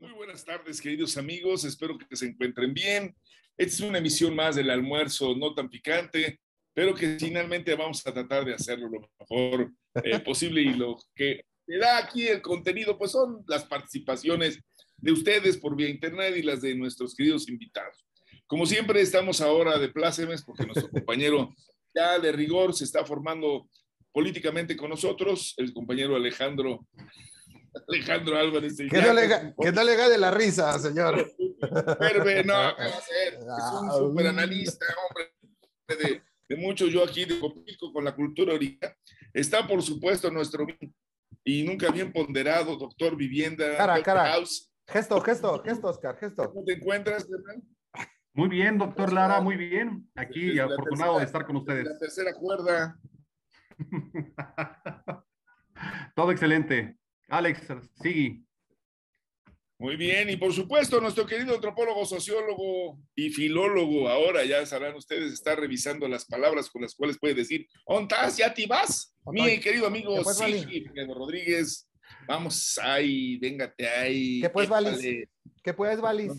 Muy buenas tardes, queridos amigos. Espero que se encuentren bien. Esta es una emisión más del almuerzo no tan picante, pero que finalmente vamos a tratar de hacerlo lo mejor posible. Y lo que te da aquí el contenido, pues son las participaciones de ustedes por vía internet y las de nuestros queridos invitados. Como siempre, estamos ahora de plácemes porque nuestro compañero ya de rigor se está formando políticamente con nosotros, el compañero Alejandro Álvarez de Que no le gane la risa, señor. Verbe, no, ¿qué va a ser? Es un súper analista, hombre, de mucho. Yo aquí de Copico con la cultura ahorita. Está, por supuesto, nuestro y nunca bien ponderado doctor Vivienda. Cara. House. Gesto, Oscar, gesto. ¿Cómo te encuentras, Hernán? Muy bien, doctor Lara, muy bien. Aquí afortunado de estar con ustedes. La tercera cuerda. Todo excelente. Alex, sigue. Muy bien, y por supuesto, nuestro querido antropólogo, sociólogo y filólogo, ahora ya sabrán ustedes, está revisando las palabras con las cuales puede decir, ¿ontas? ¿Ya te vas? Mi querido amigo Sigi Pedro Rodríguez, vamos ahí, véngate ahí. ¿Qué pues, Valis? ¿Qué pues, Valis?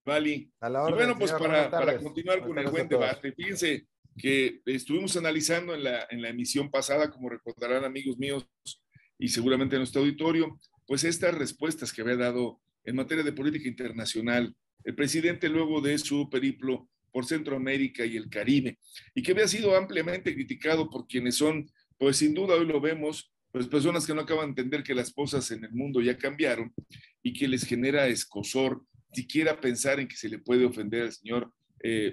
Vali. Y bueno, pues para continuar con el buen debate, fíjense que estuvimos analizando en la emisión pasada, como recordarán amigos míos y seguramente nuestro auditorio, pues estas respuestas que había dado en materia de política internacional el presidente luego de su periplo por Centroamérica y el Caribe, y que había sido ampliamente criticado por quienes son, pues sin duda hoy lo vemos, pues personas que no acaban de entender que las cosas en el mundo ya cambiaron y que les genera escozor siquiera pensar en que se le puede ofender al señor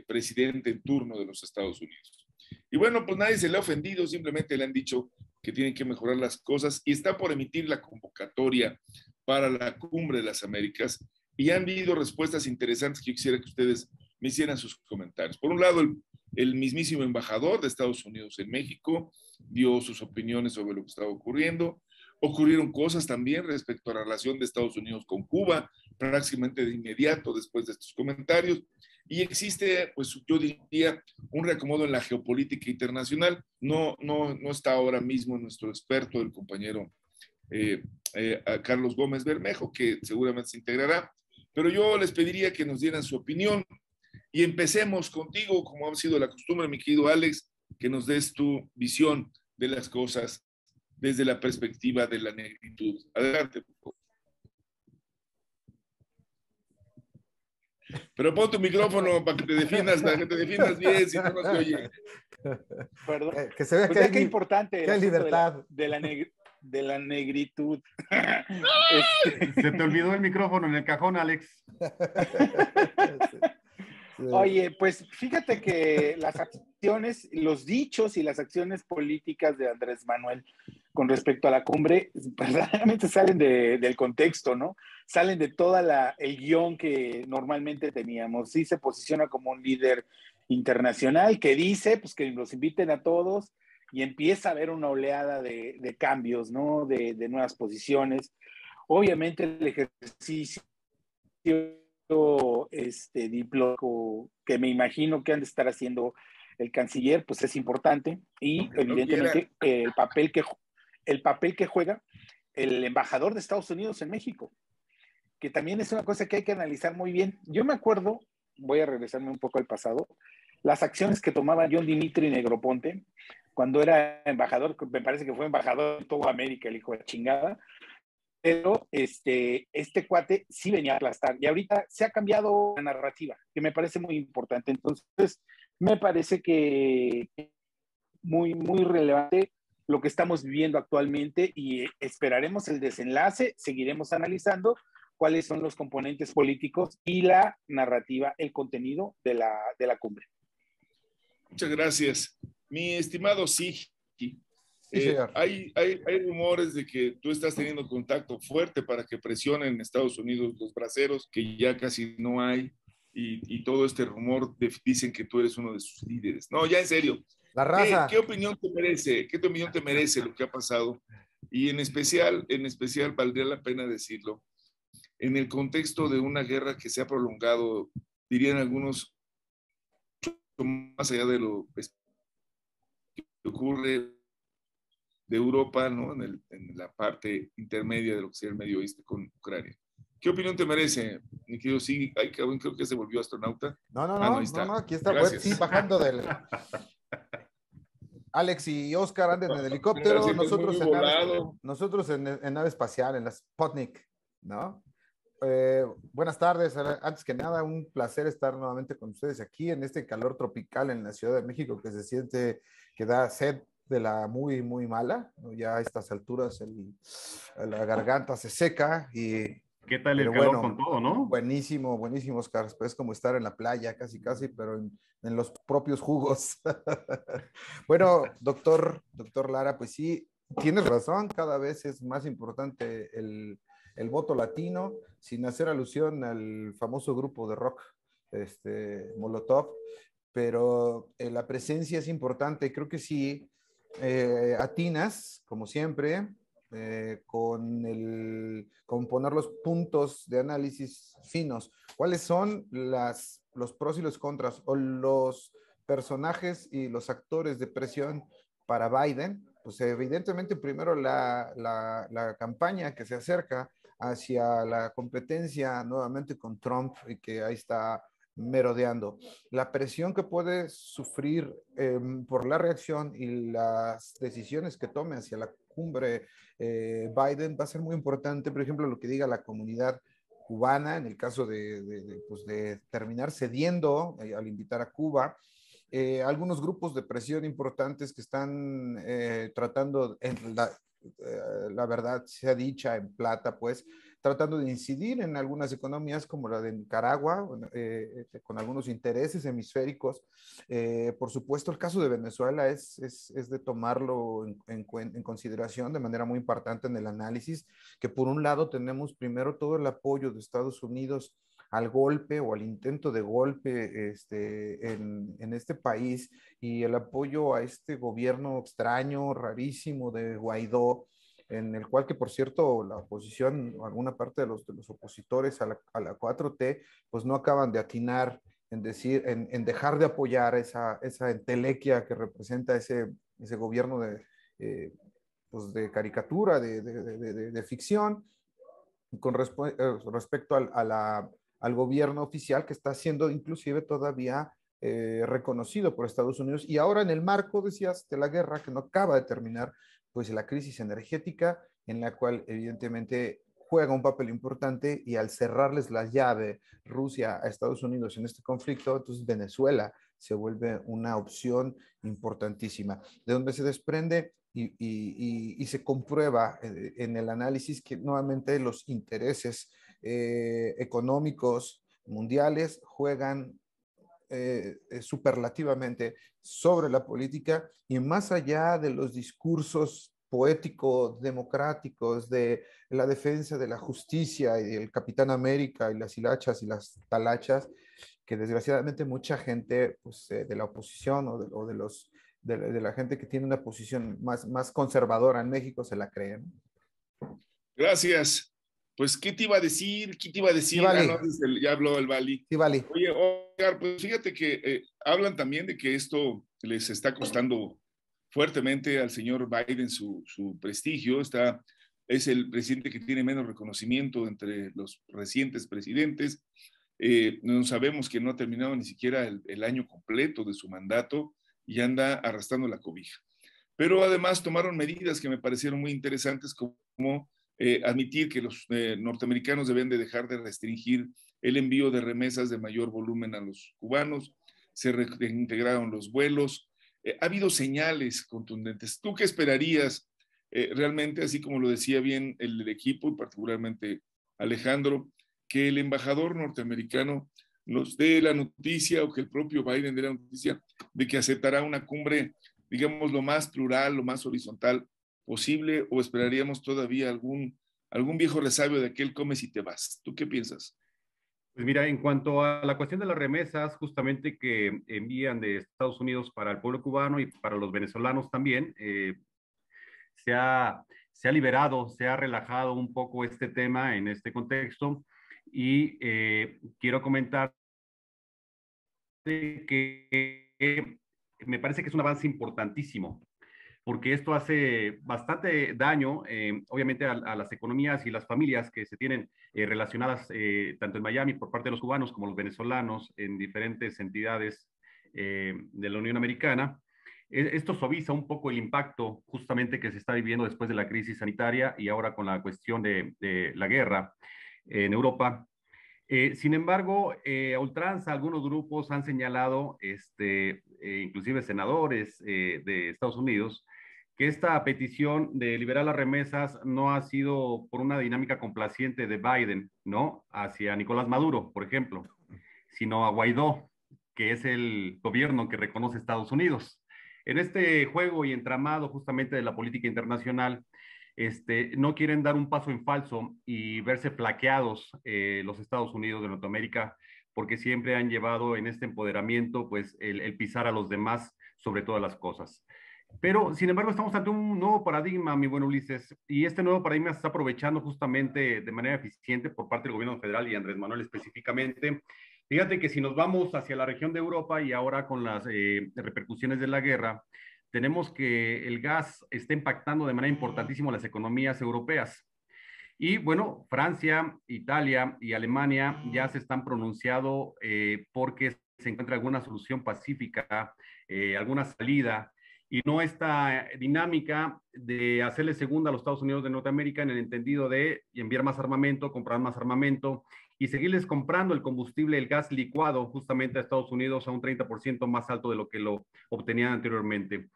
presidente en turno de los Estados Unidos. Y bueno, pues nadie se le ha ofendido, simplemente le han dicho que tienen que mejorar las cosas y está por emitir la convocatoria para la Cumbre de las Américas y han habido respuestas interesantes que yo quisiera que ustedes me hicieran sus comentarios. Por un lado, el mismísimo embajador de Estados Unidos en México dio sus opiniones sobre lo que estaba ocurriendo. Ocurrieron cosas también respecto a la relación de Estados Unidos con Cuba, prácticamente de inmediato después de estos comentarios. Y existe, pues yo diría, un reacomodo en la geopolítica internacional. No está ahora mismo nuestro experto, el compañero Carlos Gómez Bermejo, que seguramente se integrará. Pero yo les pediría que nos dieran su opinión y empecemos contigo, como ha sido la costumbre, mi querido Alex, que nos des tu visión de las cosas desde la perspectiva de la negritud. Adelante, por favor. Pero pon tu micrófono para que te defiendas bien, si no se oye. Perdón. Que se vea pues que es importante que hay libertad. de la negritud. Se te olvidó el micrófono en el cajón, Alex. Sí. Oye, pues fíjate que las acciones, los dichos y las acciones políticas de Andrés Manuel con respecto a la cumbre verdaderamente salen del contexto, ¿no? Salen de toda el guión que normalmente teníamos. Sí se posiciona como un líder internacional que dice pues que los inviten a todos y empieza a haber una oleada de cambios, ¿no? De nuevas posiciones. Obviamente el ejercicio diplomático que me imagino que han de estar haciendo el canciller, pues es importante y evidentemente el papel que juega el embajador de Estados Unidos en México, que también es una cosa que hay que analizar muy bien. Yo me acuerdo, voy a regresarme un poco al pasado, las acciones que tomaba John Dimitri Negroponte cuando era embajador, me parece que fue embajador de toda América, el hijo de chingada, pero este cuate sí venía a aplastar y ahorita se ha cambiado la narrativa, que me parece muy importante. Entonces, me parece que muy, muy relevante lo que estamos viviendo actualmente y esperaremos el desenlace, seguiremos analizando cuáles son los componentes políticos y la narrativa, el contenido de la cumbre. Muchas gracias. Mi estimado Sigi, hay rumores de que tú estás teniendo contacto fuerte para que presionen en Estados Unidos los braceros, que ya casi no hay, y todo este rumor dicen que tú eres uno de sus líderes. No, ya en serio. La raza. ¿Qué opinión te merece? ¿Qué opinión te merece lo que ha pasado? Y en especial valdría la pena decirlo, en el contexto de una guerra que se ha prolongado dirían algunos, más allá de lo que ocurre de Europa, ¿no? En la parte intermedia de lo que sería el Medio Oeste con Ucrania. ¿Qué opinión te merece, mi querido? Sí, ay, cabrón, creo que se volvió astronauta. No, no, Ah, no, no, ahí no, está. no, aquí está. Pues, Gracias. sí, bajando del. Alex y Oscar andan en helicóptero, Gracias, muy volado. nosotros en nave espacial, en la Sputnik, ¿no? Buenas tardes, antes que nada, un placer estar nuevamente con ustedes aquí en este calor tropical en la Ciudad de México que se siente que da sed de la muy, muy mala, ¿no? Ya a estas alturas la garganta se seca ¿Qué tal el pero calor bueno, con todo, no? buenísimo, buenísimo, Oscar. Pues es como estar en la playa, casi, casi, pero en los propios jugos. Bueno, doctor Lara, pues sí, tienes razón, cada vez es más importante el voto latino, sin hacer alusión al famoso grupo de rock, Molotov, pero la presencia es importante. Creo que sí, atinas, como siempre, con poner los puntos de análisis finos. ¿Cuáles son los pros y los contras o los personajes y los actores de presión para Biden? Pues evidentemente primero la campaña que se acerca hacia la competencia nuevamente con Trump y que ahí está merodeando. La presión que puede sufrir por la reacción y las decisiones que tome hacia la cumbre Biden va a ser muy importante, por ejemplo, lo que diga la comunidad cubana, en el caso pues de terminar cediendo al invitar a Cuba. Algunos grupos de presión importantes que están tratando, la verdad sea dicha en plata, pues, tratando de incidir en algunas economías como la de Nicaragua, con algunos intereses hemisféricos. Por supuesto, el caso de Venezuela es de tomarlo en consideración de manera muy importante en el análisis, que por un lado tenemos primero todo el apoyo de Estados Unidos al golpe o al intento de golpe en este país y el apoyo a este gobierno extraño, rarísimo de Guaidó, en el cual que por cierto la oposición, alguna parte de los opositores a la 4T, pues no acaban de atinar en dejar de apoyar esa entelequia que representa ese gobierno pues de caricatura, de ficción, con respecto al gobierno oficial que está siendo inclusive todavía reconocido por Estados Unidos. Y ahora en el marco, decías, de la guerra que no acaba de terminar, pues la crisis energética en la cual evidentemente juega un papel importante y al cerrarles la llave Rusia a Estados Unidos en este conflicto, entonces Venezuela se vuelve una opción importantísima, de donde se desprende y se comprueba en el análisis que nuevamente los intereses económicos mundiales juegan superlativamente sobre la política y más allá de los discursos poéticos, democráticos, de la defensa de la justicia y del Capitán América y las hilachas y las talachas, que desgraciadamente mucha gente pues, de la oposición o de la gente que tiene una posición más conservadora en México se la creen. Gracias. Pues, ¿qué te iba a decir? ¿Qué te iba a decir? Sí, vale. No, ya habló el Bali. Sí, vale. Oye, Oscar, pues fíjate que hablan también de que esto les está costando fuertemente al señor Biden su prestigio. Es el presidente que tiene menos reconocimiento entre los recientes presidentes. No sabemos que no ha terminado ni siquiera el año completo de su mandato y anda arrastrando la cobija. Pero además tomaron medidas que me parecieron muy interesantes, como admitir que los norteamericanos deben de dejar de restringir el envío de remesas de mayor volumen a los cubanos, se reintegraron los vuelos, ha habido señales contundentes. ¿Tú qué esperarías realmente, así como lo decía bien el equipo y particularmente Alejandro, que el embajador norteamericano nos dé la noticia o que el propio Biden dé la noticia de que aceptará una cumbre, digamos, lo más plural, lo más horizontal posible, o esperaríamos todavía algún viejo resabio de aquel comes y te vas? ¿Tú qué piensas? Pues mira, en cuanto a la cuestión de las remesas, justamente que envían de Estados Unidos para el pueblo cubano y para los venezolanos también, se ha liberado, se ha relajado un poco este tema en este contexto y quiero comentar que me parece que es un avance importantísimo, porque esto hace bastante daño, obviamente, a las economías y las familias que se tienen relacionadas tanto en Miami por parte de los cubanos como los venezolanos en diferentes entidades de la Unión Americana. Esto suaviza un poco el impacto justamente que se está viviendo después de la crisis sanitaria y ahora con la cuestión de la guerra en Europa. Sin embargo, a ultranza, algunos grupos han señalado, inclusive senadores de Estados Unidos, que esta petición de liberar las remesas no ha sido por una dinámica complaciente de Biden, ¿no? Hacia Nicolás Maduro, por ejemplo, sino a Guaidó, que es el gobierno que reconoce Estados Unidos. En este juego y entramado justamente de la política internacional, no quieren dar un paso en falso y verse flaqueados los Estados Unidos de Norteamérica, porque siempre han llevado en este empoderamiento pues el pisar a los demás sobre todas las cosas. Pero, sin embargo, estamos ante un nuevo paradigma, mi buen Ulises, y este nuevo paradigma se está aprovechando justamente de manera eficiente por parte del gobierno federal y Andrés Manuel específicamente. Fíjate que si nos vamos hacia la región de Europa y ahora con las repercusiones de la guerra, tenemos que el gas está impactando de manera importantísima las economías europeas. Y bueno, Francia, Italia y Alemania ya se están pronunciando porque se encuentra alguna solución pacífica, alguna salida, y no esta dinámica de hacerle segunda a los Estados Unidos de Norteamérica en el entendido de enviar más armamento, comprar más armamento y seguirles comprando el combustible, el gas licuado justamente a Estados Unidos a un 30% más alto de lo que lo obtenían anteriormente.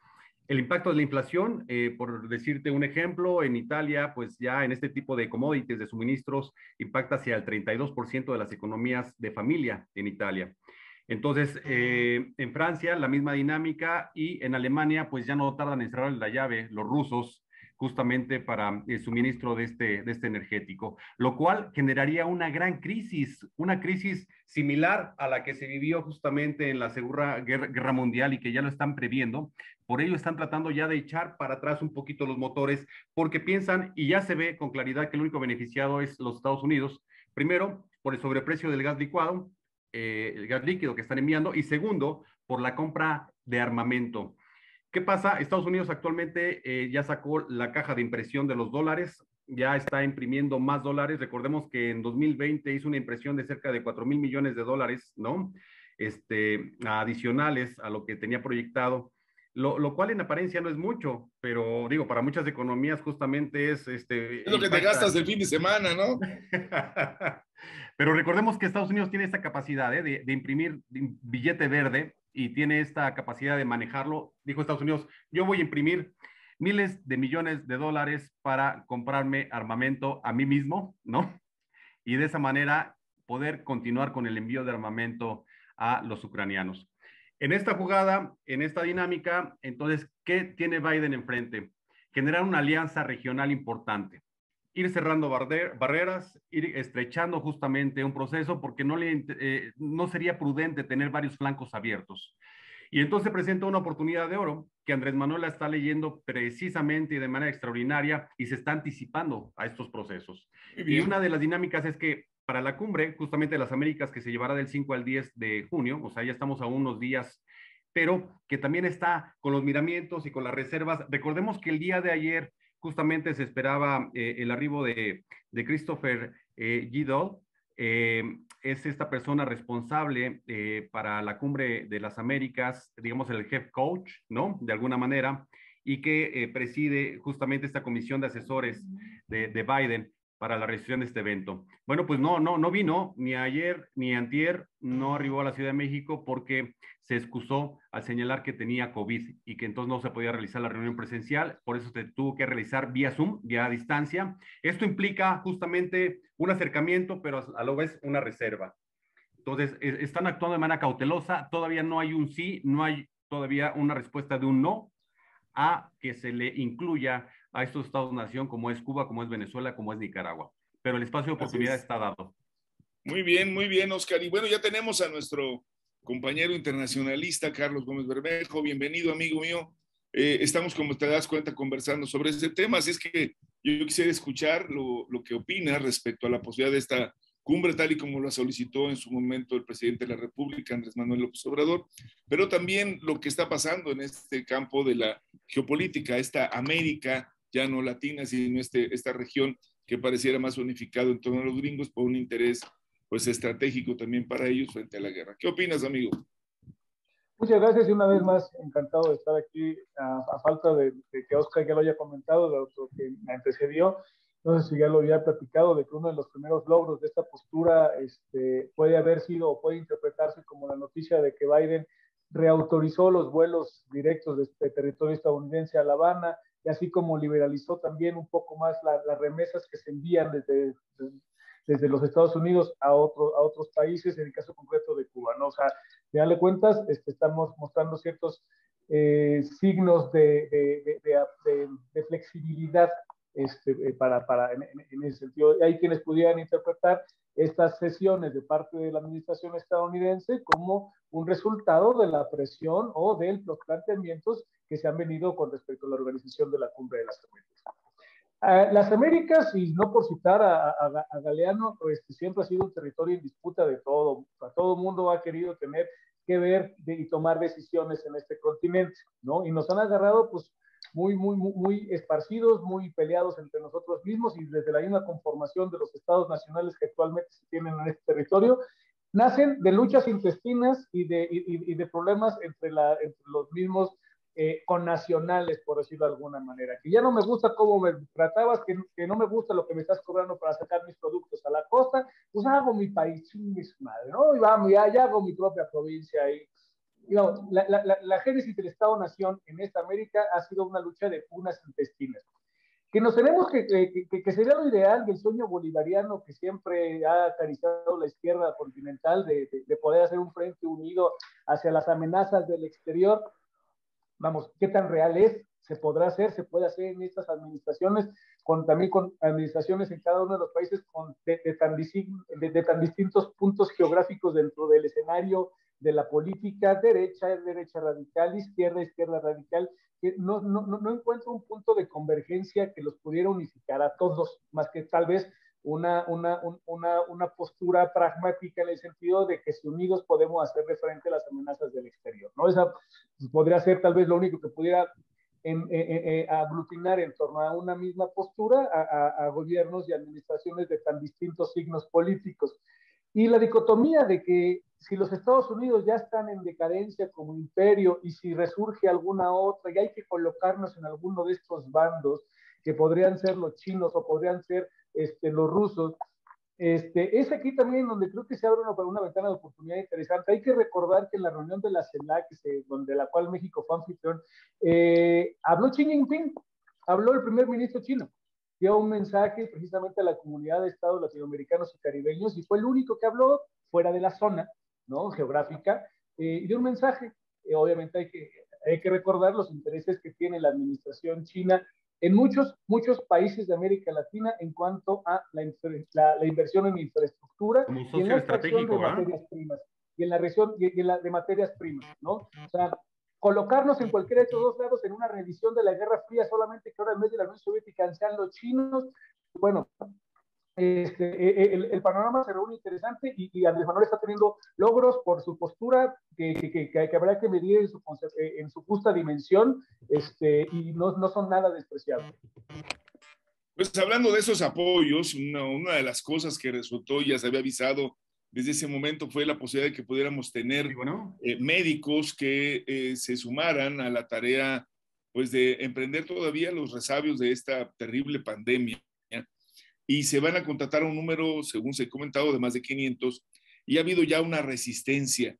El impacto de la inflación, por decirte un ejemplo, en Italia, pues ya en este tipo de commodities, de suministros, impacta hacia el 32% de las economías de familia en Italia. Entonces, en Francia, la misma dinámica, y en Alemania, pues ya no tardan en cerrar la llave los rusos justamente para el suministro de este energético, lo cual generaría una gran crisis, una crisis similar a la que se vivió justamente en la Segunda Guerra Mundial y que ya lo están previendo. Por ello están tratando ya de echar para atrás un poquito los motores porque piensan, y ya se ve con claridad, que el único beneficiado es los Estados Unidos, primero por el sobreprecio del gas licuado, el gas líquido que están enviando, y segundo, por la compra de armamento. ¿Qué pasa? Estados Unidos actualmente ya sacó la caja de impresión de los dólares, ya está imprimiendo más dólares. Recordemos que en 2020 hizo una impresión de cerca de 4,000 millones de dólares, ¿no? Adicionales a lo que tenía proyectado, lo cual en apariencia no es mucho, pero digo, para muchas economías justamente es... es lo que te gastas el fin de semana, ¿no? Pero recordemos que Estados Unidos tiene esta capacidad de imprimir billete verde y tiene esta capacidad de manejarlo. Dijo Estados Unidos, yo voy a imprimir miles de millones de dólares para comprarme armamento a mí mismo, ¿no? Y de esa manera poder continuar con el envío de armamento a los ucranianos. En esta jugada, en esta dinámica, entonces, ¿qué tiene Biden enfrente? Generar una alianza regional importante. Ir cerrando barreras, ir estrechando justamente un proceso, porque no sería prudente tener varios flancos abiertos. Y entonces presenta una oportunidad de oro que Andrés Manuel la está leyendo precisamente y de manera extraordinaria y se está anticipando a estos procesos. Y una de las dinámicas es que para la cumbre, justamente de las Américas, que se llevará del 5 al 10 de junio, o sea, ya estamos a unos días, pero que también está con los miramientos y con las reservas. Recordemos que el día de ayer justamente se esperaba el arribo de Christopher Guidol, es esta persona responsable para la cumbre de las Américas, digamos el head coach, ¿no? De alguna manera, y que preside justamente esta comisión de asesores de Biden para la realización de este evento. Bueno, pues no vino ni ayer ni antier, no arribó a la Ciudad de México porque se excusó al señalar que tenía COVID y que entonces no se podía realizar la reunión presencial, por eso se tuvo que realizar vía Zoom, vía distancia. Esto implica justamente un acercamiento, pero a la vez una reserva. Entonces, están actuando de manera cautelosa, todavía no hay un sí, no hay todavía una respuesta de un no a que se le incluya a estos estados-nación como es Cuba, como es Venezuela, como es Nicaragua. Pero el espacio de oportunidad está dado. Muy bien, Oscar. Y bueno, ya tenemos a nuestro compañero internacionalista, Carlos Gómez Bermejo. Bienvenido, amigo mío. Estamos, como te das cuenta, conversando sobre este tema. Así es que yo quisiera escuchar lo que opinas respecto a la posibilidad de esta cumbre, tal y como lo solicitó en su momento el presidente de la República, Andrés Manuel López Obrador, pero también lo que está pasando en este campo de la geopolítica, esta América ya no latina, sino esta región que pareciera más unificado en torno a los gringos por un interés pues estratégico también para ellos frente a la guerra. ¿Qué opinas, amigo? Muchas gracias y una vez más encantado de estar aquí a falta de que Oscar ya lo haya comentado, de lo que me antecedió. No sé si ya lo había platicado, de que uno de los primeros logros de esta postura puede haber sido o puede interpretarse como la noticia de que Biden reautorizó los vuelos directos de territorio estadounidense a La Habana, y así como liberalizó también un poco más las remesas que se envían desde los Estados Unidos a otros países, en el caso concreto de Cuba, ¿no? O sea, al final de cuentas, estamos mostrando ciertos signos de flexibilidad en ese sentido. Hay quienes pudieran interpretar estas sesiones de parte de la administración estadounidense como un resultado de la presión o de los planteamientos que se han venido con respecto a la organización de la Cumbre de las Américas. Las Américas, y no por citar a Galeano, siempre ha sido un territorio en disputa de todo. O sea, todo el mundo ha querido tener que ver y tomar decisiones en este continente, ¿no? Y nos han agarrado, pues, muy esparcidos, muy peleados entre nosotros mismos, y desde la misma conformación de los estados nacionales que actualmente se tienen en este territorio, nacen de luchas intestinas y de problemas entre los mismos connacionales, por decirlo de alguna manera. Que ya no me gusta cómo me tratabas, que no me gusta lo que me estás cobrando para sacar mis productos a la costa, pues hago mi país, chingue su madre, ¿no? Y vamos, ya hago mi propia provincia. Digamos, la génesis del Estado-Nación en esta América ha sido una lucha de unas intestinas. Que nos tenemos que sería lo ideal del sueño bolivariano que siempre ha acariciado la izquierda continental de poder hacer un frente unido hacia las amenazas del exterior. Vamos, ¿qué tan real es? ¿Se podrá hacer? ¿Se puede hacer en estas administraciones? También con administraciones en cada uno de los países de tan distintos puntos geográficos dentro del escenario de la política, derecha radical, izquierda radical, que no encuentro un punto de convergencia que los pudiera unificar a todos, más que tal vez una postura pragmática en el sentido de que si unidos podemos hacerle frente a las amenazas del exterior, ¿no? Esa podría ser tal vez lo único que pudiera aglutinar en torno a una misma postura a gobiernos y administraciones de tan distintos signos políticos. Y la dicotomía de que si los Estados Unidos ya están en decadencia como imperio y si resurge alguna otra y hay que colocarnos en alguno de estos bandos, que podrían ser los chinos o podrían ser los rusos, es aquí también donde creo que se abre una ventana de oportunidad interesante. Hay que recordar que en la reunión de la CELAC, donde la cual México fue anfitrión, habló Xi Jinping, habló el primer ministro chino, dio un mensaje precisamente a la comunidad de estados latinoamericanos y caribeños, y fue el único que habló fuera de la zona, ¿no?, geográfica, y dio un mensaje. Obviamente hay que recordar los intereses que tiene la administración china en muchos países de América Latina en cuanto a la inversión en infraestructura y en la extracción de materias primas, y en la región de materias primas, ¿no? O sea, colocarnos en cualquiera de estos dos lados en una revisión de la Guerra Fría, solamente que ahora en vez de la Unión Soviética sean los chinos, bueno, el panorama se reúne interesante, y Andrés Manuel está teniendo logros por su postura que habrá que medir en su justa dimensión, y no son nada despreciables. Pues hablando de esos apoyos, una de las cosas que resultó, ya se había avisado desde ese momento, fue la posibilidad de que pudiéramos tener médicos que se sumaran a la tarea, pues, de emprender todavía los resabios de esta terrible pandemia. Y se van a contratar un número, según se ha comentado, de más de 500, y ha habido ya una resistencia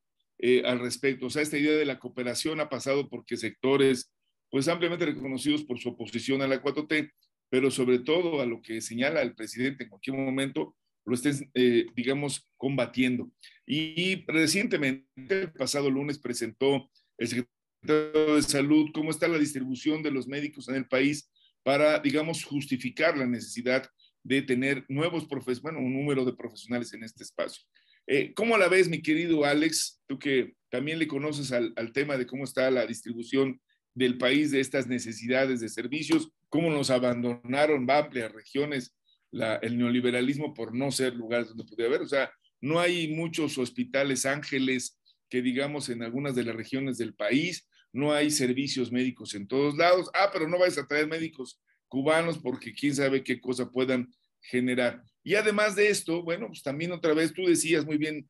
al respecto. O sea, esta idea de la cooperación ha pasado porque sectores, pues, ampliamente reconocidos por su oposición a la 4T, pero sobre todo a lo que señala el presidente en cualquier momento, lo estén, digamos, combatiendo. Y recientemente, el pasado lunes, presentó el secretario de Salud cómo está la distribución de los médicos en el país para, digamos, justificar la necesidad de tener un número de profesionales en este espacio. ¿Cómo la ves, mi querido Alex? Tú que también le conoces al tema de cómo está la distribución del país de estas necesidades de servicios, cómo nos abandonaron amplias regiones el neoliberalismo por no ser lugares donde podía haber. O sea, no hay muchos hospitales ángeles que digamos en algunas de las regiones del país, no hay servicios médicos en todos lados. Pero no vais a traer médicos cubanos porque quién sabe qué cosa puedan generar. Y además de esto, bueno, pues también otra vez tú decías muy bien,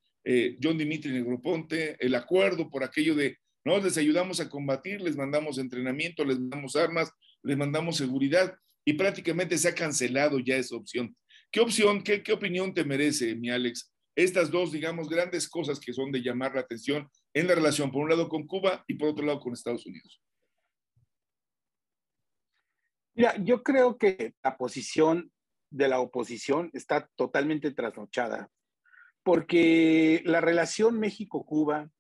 John Dimitri Negroponte, el acuerdo por aquello de, no, les ayudamos a combatir, les mandamos entrenamiento, les mandamos armas, les mandamos seguridad, y prácticamente se ha cancelado ya esa opción. ¿Qué opción, qué opinión te merece, mi Alex, estas dos, digamos, grandes cosas que son de llamar la atención en la relación, por un lado con Cuba y por otro lado con Estados Unidos? Mira, yo creo que la posición de la oposición está totalmente trasnochada, porque la relación México-Cuba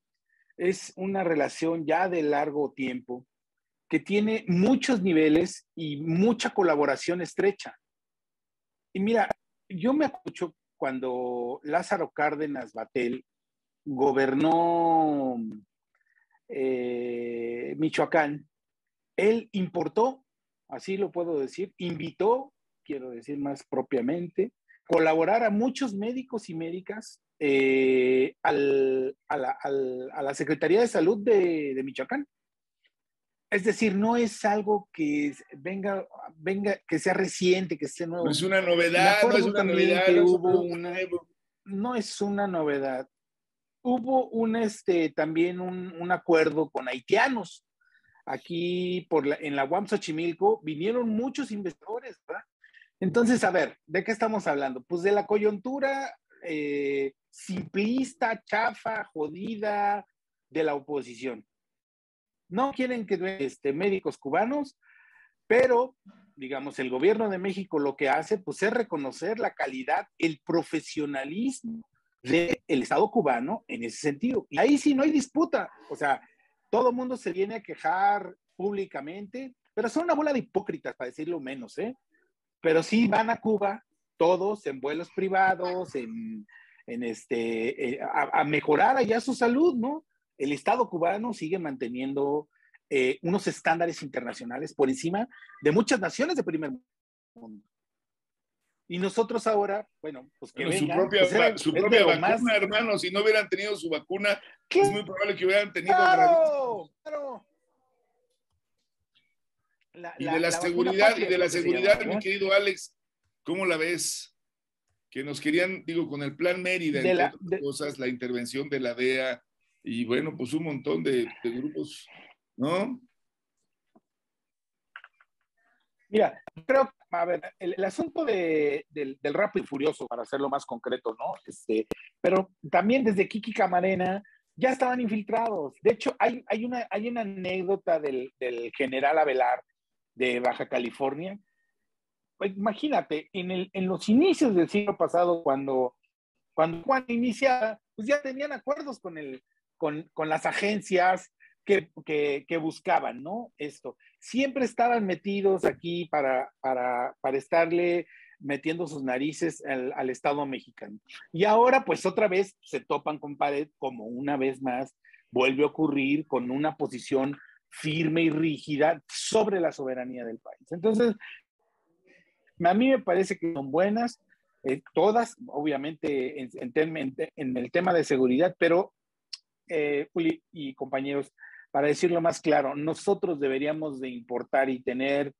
es una relación ya de largo tiempo que tiene muchos niveles y mucha colaboración estrecha. Y mira, yo me acuerdo cuando Lázaro Cárdenas Batel gobernó Michoacán, él importó, así lo puedo decir, invitó, quiero decir más propiamente, colaborar a muchos médicos y médicas a la Secretaría de Salud de Michoacán. Es decir, no es algo que venga, que sea reciente, que sea nuevo. No es una novedad, no es una novedad. Que hubo no es una novedad. Hubo también un acuerdo con haitianos. Aquí en la UAM Xochimilco vinieron muchos investigadores, ¿verdad? Entonces, a ver, ¿de qué estamos hablando? Pues de la coyuntura simplista, chafa, jodida de la oposición. No quieren que médicos cubanos, pero, digamos, el gobierno de México lo que hace, pues, es reconocer la calidad, el profesionalismo del Estado cubano en ese sentido. Y ahí sí no hay disputa. O sea, todo el mundo se viene a quejar públicamente, pero son una bola de hipócritas, para decirlo menos, ¿eh? Pero sí van a Cuba, todos en vuelos privados, a mejorar allá su salud, ¿no? El Estado cubano sigue manteniendo unos estándares internacionales por encima de muchas naciones de primer mundo. Y nosotros ahora, bueno, pues que vengan, su propia vacuna, hermano, si no hubieran tenido su vacuna, ¿qué? Es muy probable que hubieran tenido... ¡Claro! ¡Claro! De la seguridad, mi querido Alex, ¿cómo la ves? Que nos querían, digo, con el plan Mérida, entre otras cosas, la intervención de la DEA, y bueno, pues un montón de grupos, ¿no? Mira, creo, a ver, el asunto del Rápido y Furioso, para hacerlo más concreto, ¿no? Pero también desde Kiki Camarena ya estaban infiltrados. De hecho, hay una anécdota del general Avelar de Baja California. Pues, imagínate, en los inicios del siglo pasado, cuando Juan iniciaba, pues ya tenían acuerdos con las agencias que buscaban, ¿no? Esto. Siempre estaban metidos aquí para estarle metiendo sus narices al Estado mexicano. Y ahora, pues otra vez se topan con pared, como una vez más vuelve a ocurrir con una posición firme y rígida sobre la soberanía del país. Entonces, a mí me parece que son buenas, todas, obviamente, en el tema de seguridad, pero, Juli y compañeros, para decirlo más claro, nosotros deberíamos de importar y tener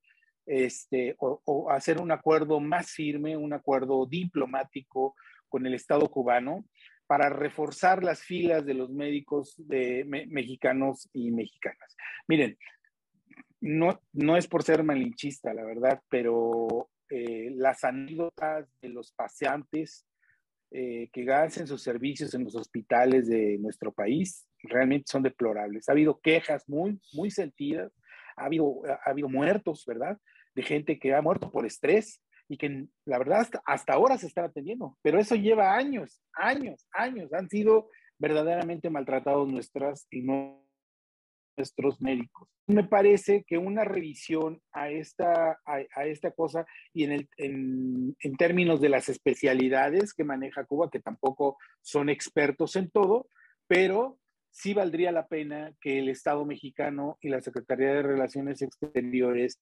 o hacer un acuerdo más firme, un acuerdo diplomático con el Estado cubano para reforzar las filas de los médicos mexicanos y mexicanas. Miren, no es por ser malinchista, la verdad, pero las anécdotas de los paseantes que hacen sus servicios en los hospitales de nuestro país realmente son deplorables. Ha habido quejas muy, muy sentidas, ha habido muertos, ¿verdad? De gente que ha muerto por estrés y que la verdad hasta ahora se están atendiendo, pero eso lleva años. Han sido verdaderamente maltratados nuestros médicos. Me parece que una revisión a esta cosa y en términos de las especialidades que maneja Cuba, que tampoco son expertos en todo, pero sí valdría la pena que el Estado mexicano y la Secretaría de Relaciones Exteriores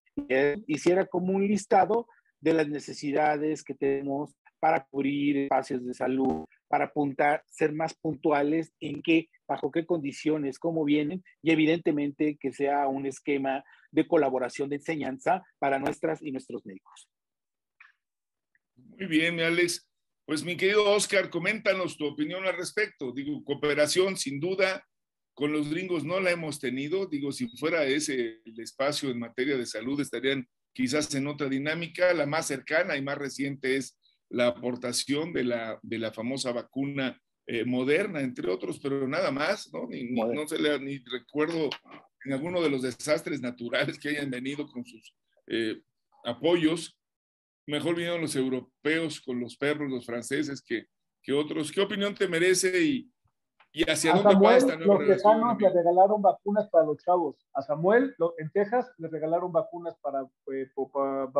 hiciera como un listado de las necesidades que tenemos para cubrir espacios de salud, para apuntar, ser más puntuales en qué, bajo qué condiciones, cómo vienen, y evidentemente que sea un esquema de colaboración de enseñanza para nuestras y nuestros médicos. Muy bien, Alex. Pues mi querido Oscar, coméntanos tu opinión al respecto. Digo, cooperación sin duda, con los gringos no la hemos tenido. Digo, si fuera ese el espacio en materia de salud, estarían quizás en otra dinámica. La más cercana y más reciente es la aportación de la famosa vacuna Moderna, entre otros, pero nada más, ¿no? Ni recuerdo en alguno de los desastres naturales que hayan venido con sus apoyos. Mejor vinieron los europeos con los perros, los franceses, que otros. ¿Qué opinión te merece y hacia dónde va esta nueva relación? Los tejanos le regalaron vacunas para los chavos. A Samuel, en Texas, le regalaron vacunas para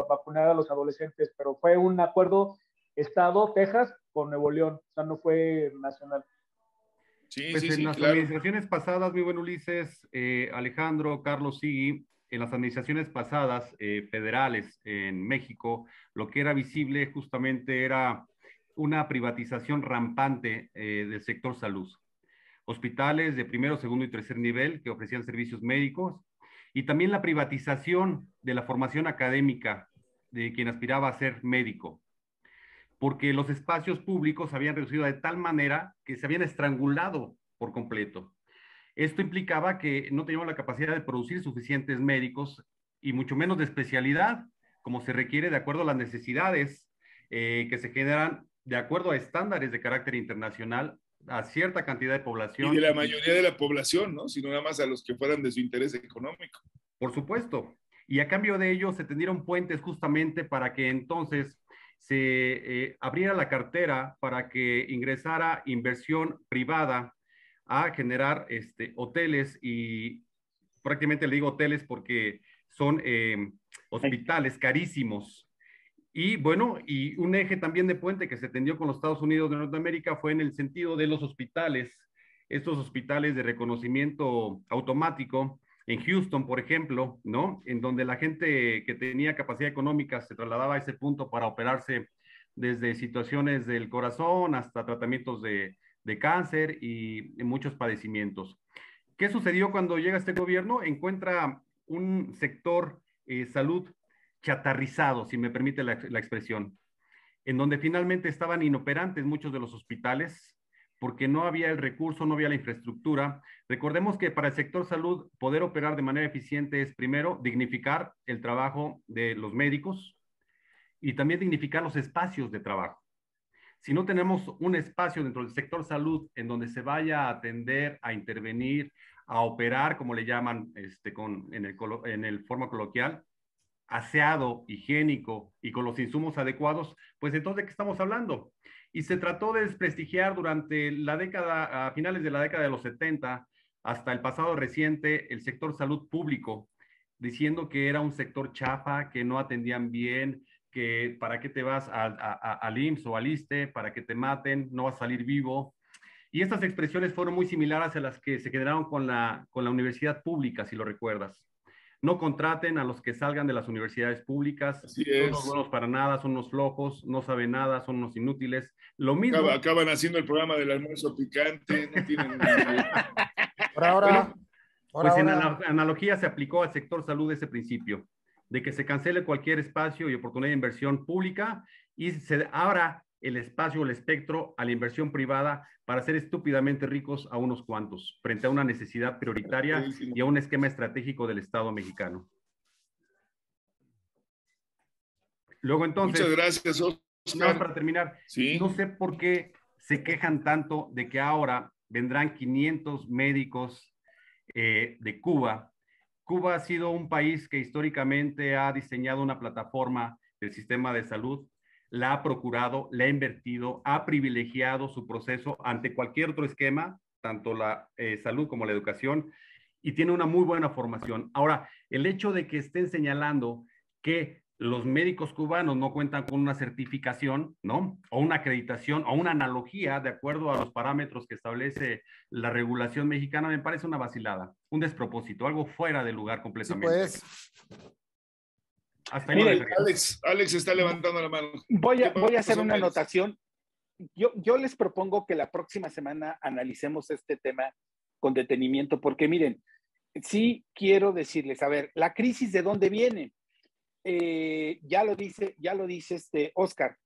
vacunar a los adolescentes, pero fue un acuerdo Estado, Texas, con Nuevo León. O sea, no fue nacional. Sí, pues en las administraciones pasadas, mi buen Ulises, Alejandro, Carlos Sigui, en las administraciones pasadas federales en México, lo que era visible justamente era una privatización rampante del sector salud. Hospitales de primero, segundo y tercer nivel que ofrecían servicios médicos, y también la privatización de la formación académica de quien aspiraba a ser médico, porque los espacios públicos se habían reducido de tal manera que se habían estrangulado por completo. Esto implicaba que no teníamos la capacidad de producir suficientes médicos y mucho menos de especialidad, como se requiere de acuerdo a las necesidades que se generan de acuerdo a estándares de carácter internacional a cierta cantidad de población. Y de la mayoría de la población, ¿no? Sino nada más a los que fueran de su interés económico. Por supuesto. Y a cambio de ello se tendieron puentes justamente para que entonces se abriera la cartera para que ingresara inversión privada a generar hoteles, y prácticamente le digo hoteles porque son hospitales carísimos. Y bueno, y un eje también de puente que se tendió con los Estados Unidos de Norteamérica fue en el sentido de los hospitales, estos hospitales de reconocimiento automático en Houston, por ejemplo, ¿no? En donde la gente que tenía capacidad económica se trasladaba a ese punto para operarse desde situaciones del corazón hasta tratamientos de cáncer y muchos padecimientos. ¿Qué sucedió cuando llega este gobierno? Encuentra un sector salud chatarrizado, si me permite la expresión, en donde finalmente estaban inoperantes muchos de los hospitales porque no había el recurso, no había la infraestructura. Recordemos que para el sector salud poder operar de manera eficiente es primero dignificar el trabajo de los médicos y también dignificar los espacios de trabajo. Si no tenemos un espacio dentro del sector salud en donde se vaya a atender, a intervenir, a operar, como le llaman en el forma coloquial, aseado, higiénico y con los insumos adecuados, pues entonces, ¿de qué estamos hablando? Y se trató de desprestigiar durante la década, a finales de la década de los 70, hasta el pasado reciente, el sector salud público, diciendo que era un sector chafa, que no atendían bien, que para qué te vas al IMSS o al ISSSTE, para que te maten, no vas a salir vivo. Y estas expresiones fueron muy similares a las que se generaron con la universidad pública, si lo recuerdas. No contraten a los que salgan de las universidades públicas, son unos buenos para nada, son unos flojos, no saben nada, son unos inútiles. Lo mismo. Acaban haciendo el programa del almuerzo picante, no tienen... Pues en analogía se aplicó al sector salud ese principio, de que se cancele cualquier espacio y oportunidad de inversión pública y se abra el espacio, el espectro a la inversión privada para hacer estúpidamente ricos a unos cuantos, frente a una necesidad prioritaria y a un esquema estratégico del Estado mexicano. Luego entonces... Muchas gracias, Oscar. Para terminar, ¿sí? No sé por qué se quejan tanto de que ahora vendrán 500 médicos de Cuba. Cuba ha sido un país que históricamente ha diseñado una plataforma del sistema de salud, la ha procurado, la ha invertido, ha privilegiado su proceso ante cualquier otro esquema, tanto la salud como la educación, y tiene una muy buena formación. Ahora, el hecho de que estén señalando que los médicos cubanos no cuentan con una certificación, ¿no? O una acreditación o una analogía de acuerdo a los parámetros que establece la regulación mexicana, me parece una vacilada, un despropósito, algo fuera de lugar completamente. Sí, pues. Hasta ahí. Miren, Alex está levantando la mano. Voy a hacer una anotación. Yo les propongo que la próxima semana analicemos este tema con detenimiento, porque miren, sí quiero decirles, a ver, la crisis de dónde viene. Ya lo dice Oscar.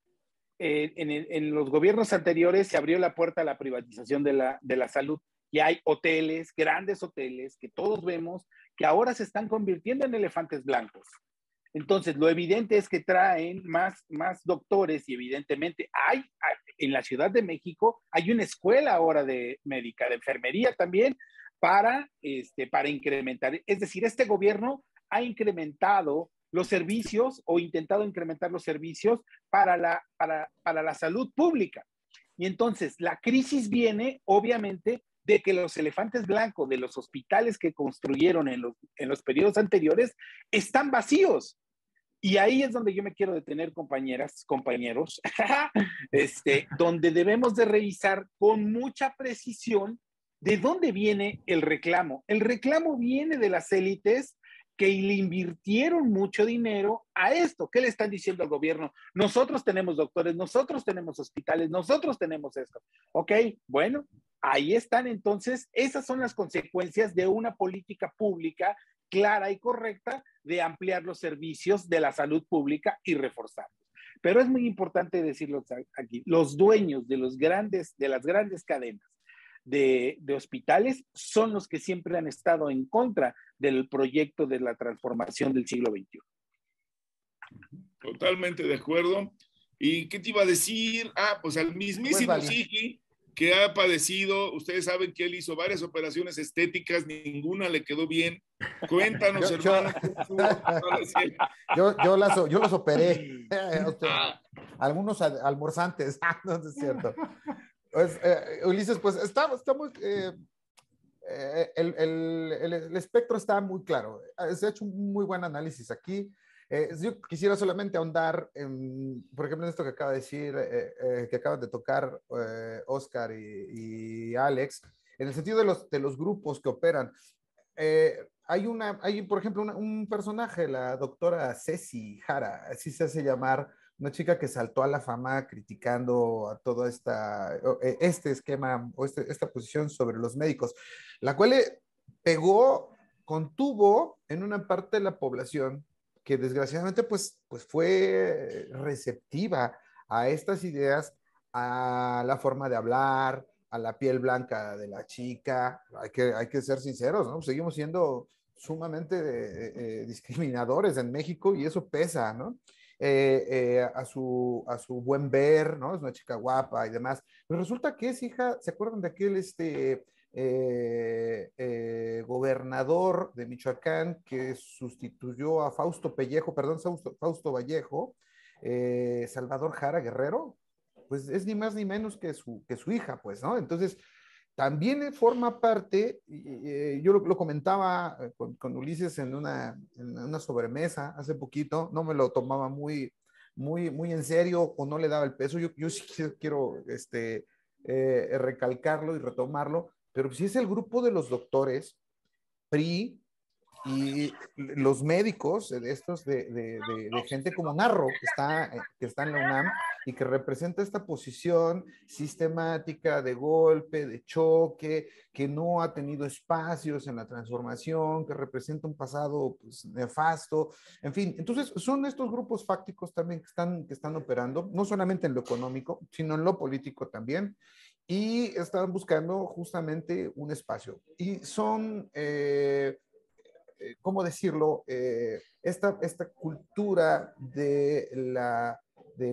En los gobiernos anteriores se abrió la puerta a la privatización de la salud y hay hoteles, grandes hoteles, que todos vemos que ahora se están convirtiendo en elefantes blancos. Entonces, lo evidente es que traen más doctores y evidentemente en la Ciudad de México hay una escuela ahora de médica, de enfermería también, para incrementar. Es decir, este gobierno ha incrementado los servicios o intentado incrementar los servicios para la salud pública. Y entonces, la crisis viene, obviamente, de que los elefantes blancos de los hospitales que construyeron en los periodos anteriores están vacíos. Y ahí es donde yo me quiero detener, compañeras, compañeros, donde debemos de revisar con mucha precisión de dónde viene el reclamo. El reclamo viene de las élites que le invirtieron mucho dinero a esto. ¿Qué le están diciendo al gobierno? Nosotros tenemos doctores, nosotros tenemos hospitales, nosotros tenemos esto. Ok, bueno, ahí están entonces, esas son las consecuencias de una política pública clara y correcta de ampliar los servicios de la salud pública y reforzarlos. Pero es muy importante decirlo aquí, los dueños de las grandes cadenas de hospitales son los que siempre han estado en contra del proyecto de la transformación del siglo XXI. Totalmente de acuerdo. ¿Y qué te iba a decir? Pues al mismísimo Sigi, que ha padecido, ustedes saben que él hizo varias operaciones estéticas, ninguna le quedó bien. Cuéntanos, hermano. Yo los operé. Algunos almorzantes. No es cierto. Pues, Ulises, pues está muy... el espectro está muy claro. Se ha hecho un muy buen análisis aquí. Yo quisiera solamente ahondar, por ejemplo, en esto que acaba de decir, que acaban de tocar Oscar y Alex, en el sentido de los grupos que operan. Hay, por ejemplo, un personaje, la doctora Ceci Jara, así se hace llamar, una chica que saltó a la fama criticando a todo este esquema o esta posición sobre los médicos, la cual contuvo en una parte de la población que desgraciadamente pues fue receptiva a estas ideas, a la forma de hablar, a la piel blanca de la chica. Hay que ser sinceros, ¿no? Seguimos siendo sumamente discriminadores en México y eso pesa, ¿no? A su buen ver, ¿no? Es una chica guapa y demás. Pero resulta que es hija, ¿se acuerdan de aquel gobernador de Michoacán que sustituyó a Fausto Vallejo, Salvador Jara Guerrero? Pues es ni más ni menos que su hija, pues, ¿no? Entonces, también forma parte, yo lo comentaba con Ulises en una sobremesa hace poquito, no me lo tomaba muy en serio o no le daba el peso. Yo sí quiero recalcarlo y retomarlo, pero si es el grupo de los doctores, PRI, y los médicos de gente como Narro, que está en la UNAM y que representa esta posición sistemática de golpe, de choque, que no ha tenido espacios en la transformación, que representa un pasado pues, nefasto, en fin. Entonces son estos grupos fácticos también que están operando, no solamente en lo económico, sino en lo político también, y están buscando justamente un espacio. Y son... ¿cómo decirlo? Esta cultura del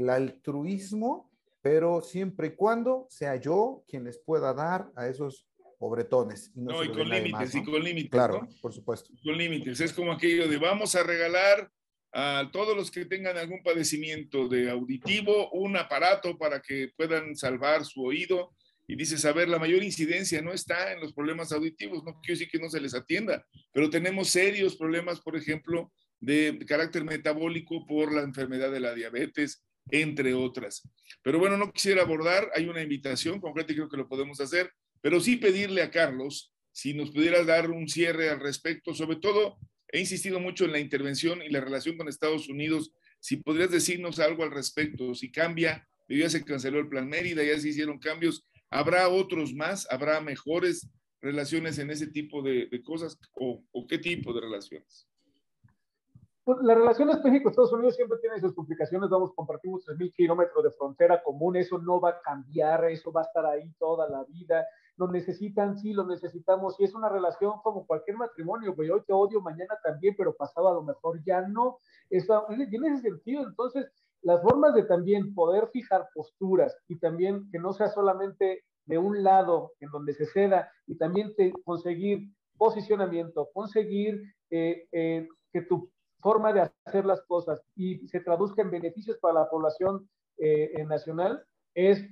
altruismo, pero siempre y cuando sea yo quien les pueda dar a esos pobretones. Y con límites, ¿no? Y con límites. Claro, ¿no? Por supuesto. Con límites. Es como aquello de vamos a regalar a todos los que tengan algún padecimiento de auditivo un aparato para que puedan salvar su oído. Y dices, a ver, la mayor incidencia no está en los problemas auditivos, no quiero decir que no se les atienda, pero tenemos serios problemas, por ejemplo, de carácter metabólico por la enfermedad de la diabetes, entre otras. Pero bueno, no quisiera abordar, hay una invitación concreta y creo que lo podemos hacer, pero sí pedirle a Carlos si nos pudiera dar un cierre al respecto, sobre todo he insistido mucho en la intervención y la relación con Estados Unidos. Si podrías decirnos algo al respecto, si cambia, ya se canceló el Plan Mérida, ya se hicieron cambios, ¿habrá otros más? ¿Habrá mejores relaciones en ese tipo de cosas? ¿O qué tipo de relaciones? Pues las relaciones México-Estados Unidos siempre tienen sus complicaciones, compartimos 3,000 kilómetros de frontera común, eso no va a cambiar, eso va a estar ahí toda la vida, lo necesitan, sí, lo necesitamos, y es una relación como cualquier matrimonio, güey, hoy te odio, mañana también, pero pasado a lo mejor ya no, eso, y en ese sentido, entonces, las formas de también poder fijar posturas, y también que no sea solamente de un lado en donde se ceda, y también conseguir posicionamiento, conseguir que tu forma de hacer las cosas y se traduzca en beneficios para la población nacional, es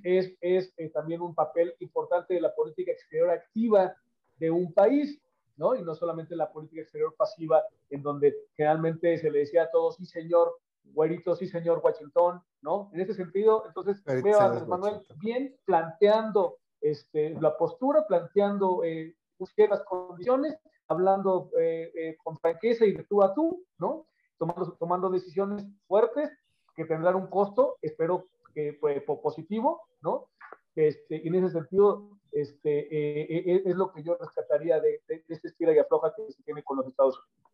también un papel importante de la política exterior activa de un país, ¿no? Y no solamente la política exterior pasiva, en donde generalmente se le decía a todos, sí señor, güerito, sí señor Washington, ¿no? En ese sentido, entonces veo a Andrés Manuel bien planteando la postura, planteando las condiciones, hablando con franqueza y de tú a tú, ¿no? Tomando decisiones fuertes que tendrán un costo, espero que positivo, ¿no? Y en ese sentido, es lo que yo rescataría de este estira y afloja que se tiene con los Estados Unidos.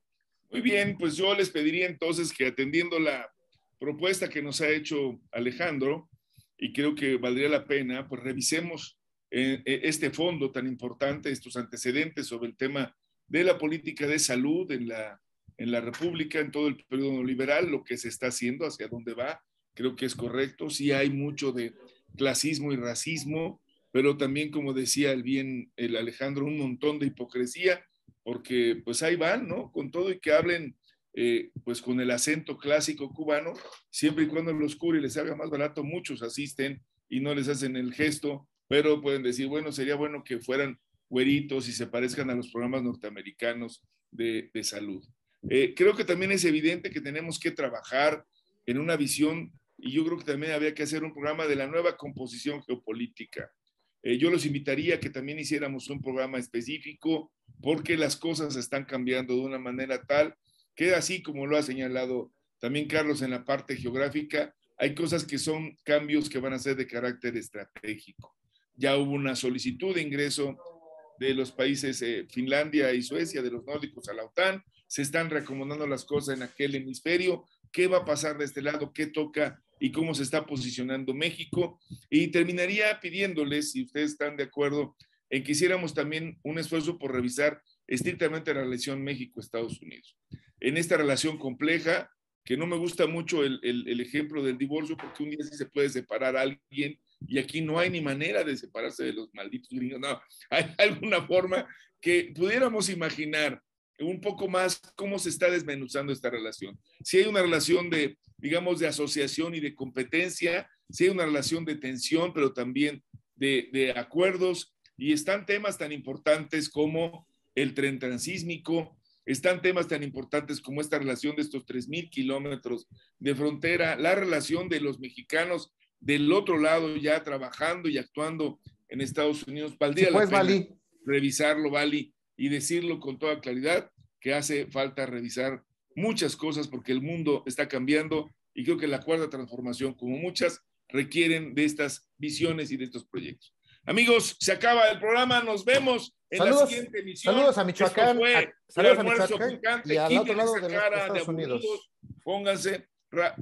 Muy bien, pues yo les pediría entonces que atendiendo la propuesta que nos ha hecho Alejandro, y creo que valdría la pena, pues revisemos este fondo tan importante, estos antecedentes sobre el tema de la política de salud en la República, en todo el periodo neoliberal, lo que se está haciendo, hacia dónde va, creo que es correcto. Sí hay mucho de clasismo y racismo, pero también, como decía el Alejandro, un montón de hipocresía, porque pues ahí van, ¿no? Con todo y que hablen pues con el acento clásico cubano, siempre y cuando los cure y les haga más barato, muchos asisten y no les hacen el gesto, pero pueden decir, bueno, sería bueno que fueran güeritos y se parezcan a los programas norteamericanos de salud. Creo que también es evidente que tenemos que trabajar en una visión, y yo creo que también había que hacer un programa de la nueva composición geopolítica. Yo los invitaría a que también hiciéramos un programa específico, porque las cosas están cambiando de una manera tal que, así como lo ha señalado también Carlos en la parte geográfica, hay cosas que son cambios que van a ser de carácter estratégico. Ya hubo una solicitud de ingreso de los países Finlandia y Suecia, de los nórdicos a la OTAN, se están reacomodando las cosas en aquel hemisferio. ¿Qué va a pasar de este lado? ¿Qué toca y cómo se está posicionando México? Y terminaría pidiéndoles, si ustedes están de acuerdo, en que hiciéramos también un esfuerzo por revisar estrictamente la relación México-Estados Unidos. En esta relación compleja, que no me gusta mucho el ejemplo del divorcio, porque un día sí se puede separar a alguien y aquí no hay ni manera de separarse de los malditos gringos. No, hay alguna forma que pudiéramos imaginar un poco más cómo se está desmenuzando esta relación. Si hay una relación de, digamos, de asociación y de competencia, si hay una relación de tensión, pero también de acuerdos, y están temas tan importantes como el tren transísmico, están temas tan importantes como esta relación de estos 3,000 kilómetros de frontera, la relación de los mexicanos del otro lado ya trabajando y actuando en Estados Unidos. Valdría la pena revisarlo, Vali, y decirlo con toda claridad que hace falta revisar muchas cosas porque el mundo está cambiando y creo que la cuarta transformación, como muchas, requieren de estas visiones y de estos proyectos. Amigos, se acaba el programa, nos vemos en la siguiente emisión. Saludos a Michoacán. Saludos a Michoacán y al otro lado de los Estados Unidos. Pónganse,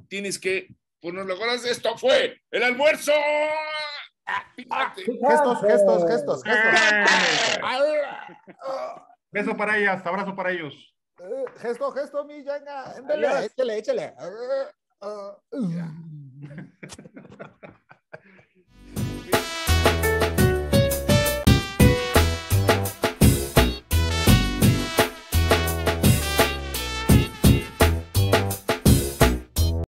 tienes que ponerlo ahora. Esto fue el almuerzo. Gestos. Beso para ellas, abrazo para ellos. Gesto, mi Yanga. Échale.